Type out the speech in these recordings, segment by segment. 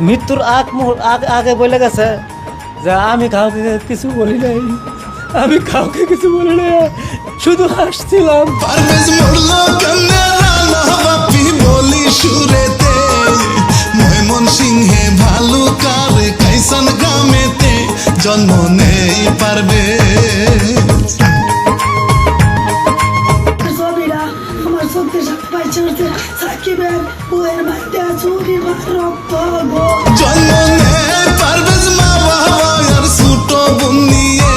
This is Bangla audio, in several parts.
মৃত্যুর আগে বলে গেছে যে আমি কাউকে কিছু বলি নাই, আমি কাউকে কিছু বলি নাই, শুধু হাসছিলাম। পারভেজ মরলো কেমনে রানা বাপি বলি সুরেতে, ময়মনসিংহে ভালুকার কাইসান গ্রামেতে জন্ম নেই পারভেজ। আমার চোখে সবাই চলছে সাকিবের বউয়ের বাড়িতে চুরি রক্ত গো। জন্ম নেই পারভেজ মা বাবা আর ছোট বোন নিয়ে,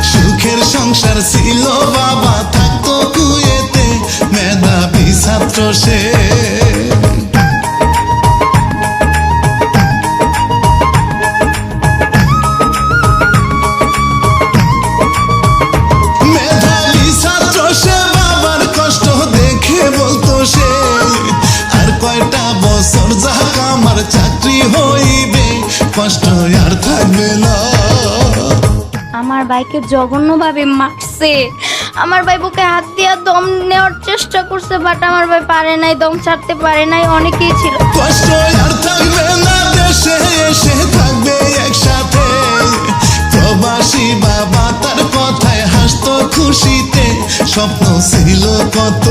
সুখের সংসার ছিল বাবা থাকতো কুয়েতে, মেধাবী ছাত্র সে। মেধাবী ছাত্র সে, বাবার কষ্ট দেখে বলতো সে, আর কয়টা বছর যাক আমার চাকরি হইবে, কষ্ট আর থাকবে না। আমার ভাইকে জঘন্যভাবে মারছে। আমার ভাই বুকে হাত দিয়ে দম নেওয়ার চেষ্টা করছে, বাট আমার ভাই পারে নাই, দম ছাড়তে পারে নাই। অনেকেই ছিল। কষ্ট আর থাকবে না, দেশে এসে থাকবে একসাথে। প্রবাসী বাবা তার কথায় হাসতো খুশিতে, স্বপ্ন ছিল কত।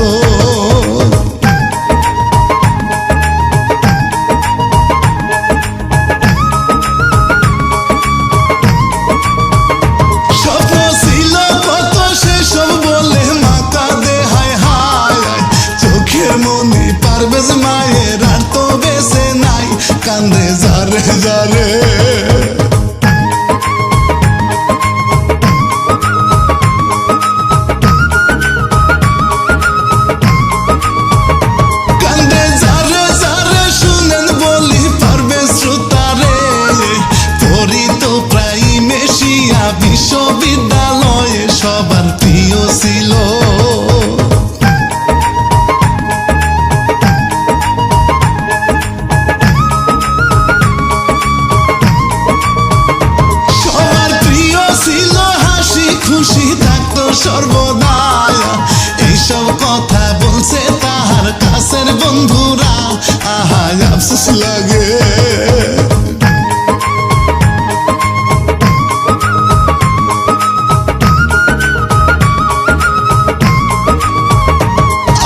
স্বপ্ন ছিল কত, সেসব বলে মা কাঁদে হায় হায়। চোখের মনি পারভেজ মায়ের আর তো বেঁচে নাই, কান্দে যারে যারে। কান্দে যারে যারে শুনেন বলি পারভেজ শ্রোতারে, পড়িত প্রাইমেশিয়া বিশ্ববিদ্যালয়ে সবার প্রিয় ছিল। সবার প্রিয় ছিল, হাসি খুশি থাকতো সর্বদা। এইসব কথা বলছে তাহার কাছের বন্ধুরা, আহা আফসোস লাগে।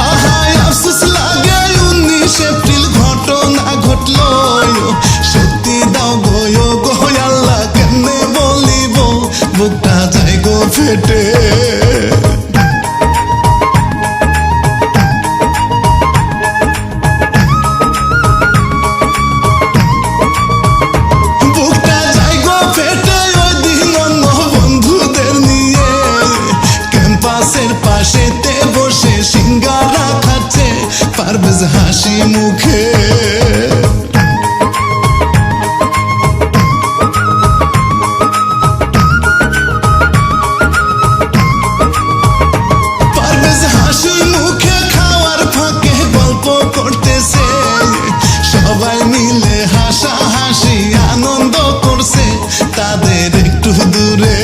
আহা আফসোস লাগে, 19 এপ্রিল ঘটনা ঘটলো। সত্যি দাও গো গো আল্লাহ, কেমনে বলিব বুকটা যায় গো ফেটে। বুকটা যায় গো ফেটে, ওই দিন অন্য বন্ধুদের নিয়ে ক্যাম্পাসের পাশেতে বসে সিঙ্গারা খাচ্ছে পারভেজ হাসি মুখে। পারভেজ হাসি মুখে খাওয়ার ফাঁকে গল্প করতেছে, সবাই মিলে হাসাহাসি আনন্দ করছে তাদের একটু দূরে।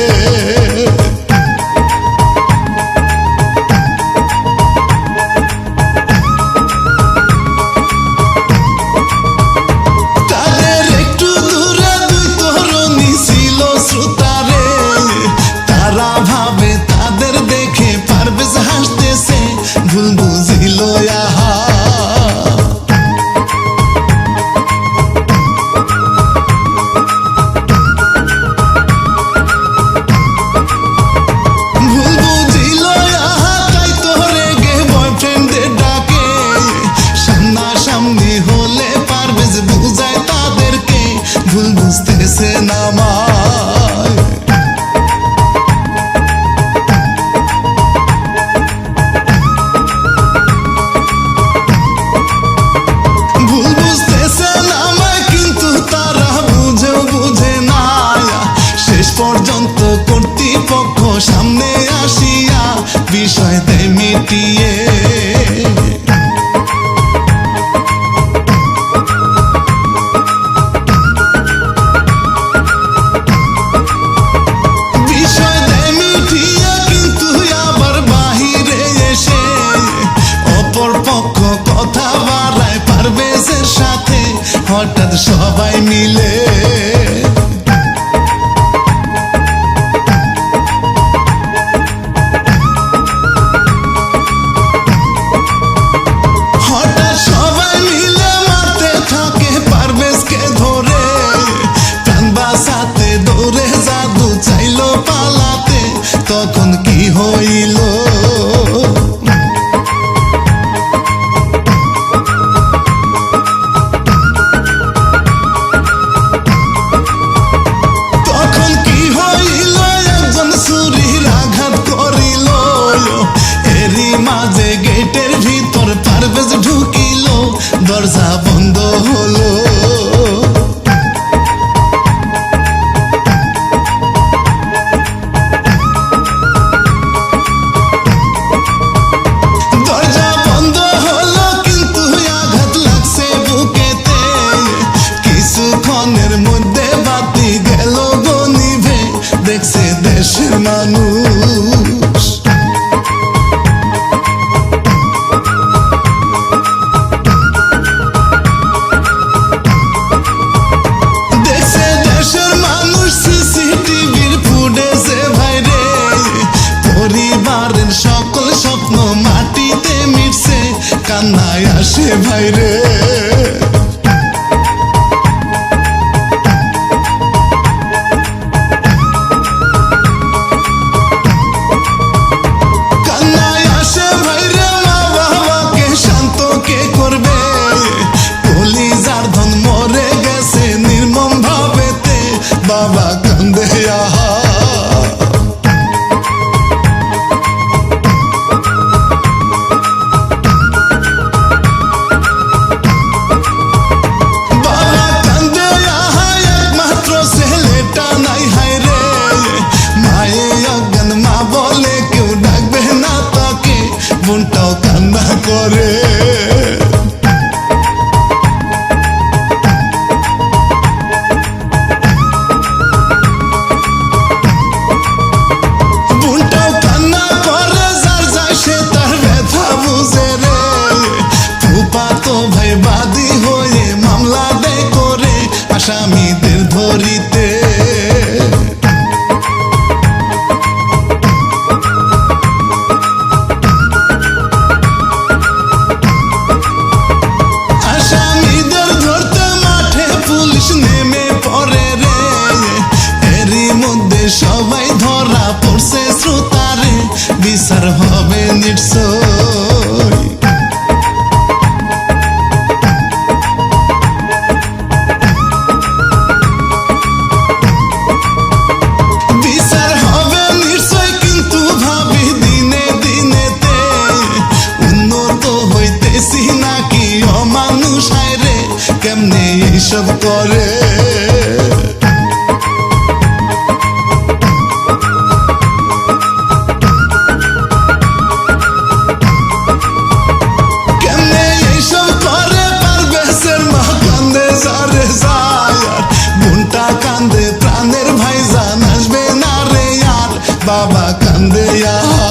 তাদের একটু দূরে দুই তরুণী ছিল শ্রোতারে, তারা ভাবে তাদের দেখে পারভেজ হাসতেছে, ভুল বুঝিল আহা। ভুল বুঝিল আহা, তাই তো রেগে বয়ফ্রেন্ডের ডাকে, সামনাসামনি হলে পারভেজ বুঝায় তাদেরকে, ভুল বুঝতেছে না মায়। ভুল বুঝতেছে না আমায়, কিন্তু তারা বুঝেও বুঝে না। শেষ পর্যন্ত কর্তৃপক্ষ সামনে আসিয়া বিষয় দেয় মিটিয়ে। বিষয় দেয় মিটিয়ে, কিন্তু আবার বাহিরে এসে অপর পক্ষ কথা বাড়ায় পারভেজের সাথে, হঠাৎ সবাই দরজা বন্ধ হলো। দরজা বন্ধ হলো কিন্তু আঘাত লাগছে বুকেতে, কিছুক্ষণের মধ্যে বাতি গেল গো নিভে, দেখছে দেশের মানুষ। দেখছে দেশের মানুষ সিসিটিভির ফুটেজে ভাইরে, পরিবারের সকল স্বপ্ন মাটিতে মিটছে, কান্নায় আসে ভাইরে। কান্নায় আসে ভাইরে, মা বাবাকে শান্ত কে করবে, কলিজার ধন মরে গেছে নির্মম ভাবেতে, বাবা কান্দে আহা। বাবা কান্দে আহা, একমাত্র ছেলেটা নাই হায়রে, মায়ে অজ্ঞান, মা বলে কেউ ডাকবে না তাকে, বোনটাও কান্না করে। বোনটাও কান্না করে, যার যায় সে তার ব্যথা বুঝে রে, ফুফাতো ভাই বাদী হয়ে মামলা দেয় করে আসামিদের ধরিতে। আসামিদের ধরতে মাঠে পুলিশ নেমে পড়ে রে, এরই মধ্যে সবাই ধরা পড়ছে শ্রোতারে, বিচার হবে নিশ্চয়। বিচার হবে নিশ্চয় কিন্তু ভাবি দিনে দিনেতে, উন্নত হইতেছি নাকি অমানুষ হায়রে, কেমনে এইসব করে। কেমনে এইসব করে, পারভেজের মা কান্দে যারে যায়, আর বোনটা কান্দে প্রাণের ভাইজান আসবে না রে আর, বাবা কান্দে আহা।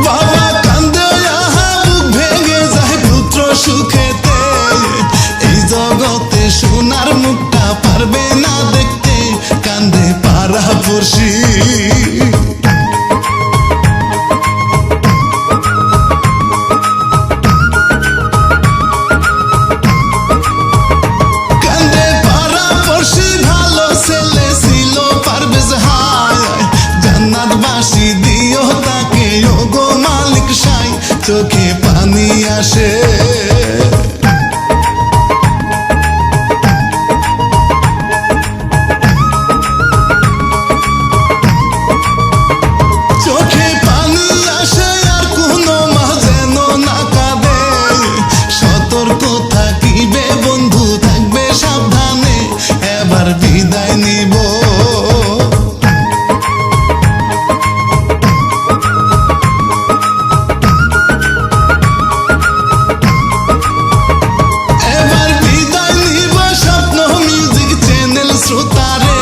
বাবা কান্দে আহা, বুক ভেঙে যায় পুত্র সুখেতে, এই জগতে সোনার মুখটা পারবে না দেখতে, কান্দে পাড়া পড়শি। কান্দে পাড়া পড়শি, ভালো ছেলে ছিল পারভেজ হায়, জান্নাতবাসী দিও তাকে ওগো মালিক সাই, চোখে পানি আসে। চোখে পানি আসে আর কোনো মা যেন না কাঁদে, সতর্ক থাকিবে বন্ধু, থাকবে সাবধানে, এবার বিদায় নিব। এবার বিদায় নিব, স্বপ্ন মিউজিক চ্যানেল শ্রোতারে,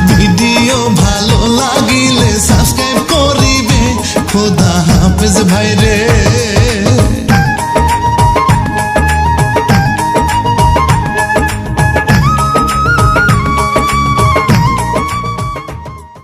ভিডিও ভালো লাগিলে সাবস্ক্রাইব করিবে, খোদা হাফেজ ভাইরে।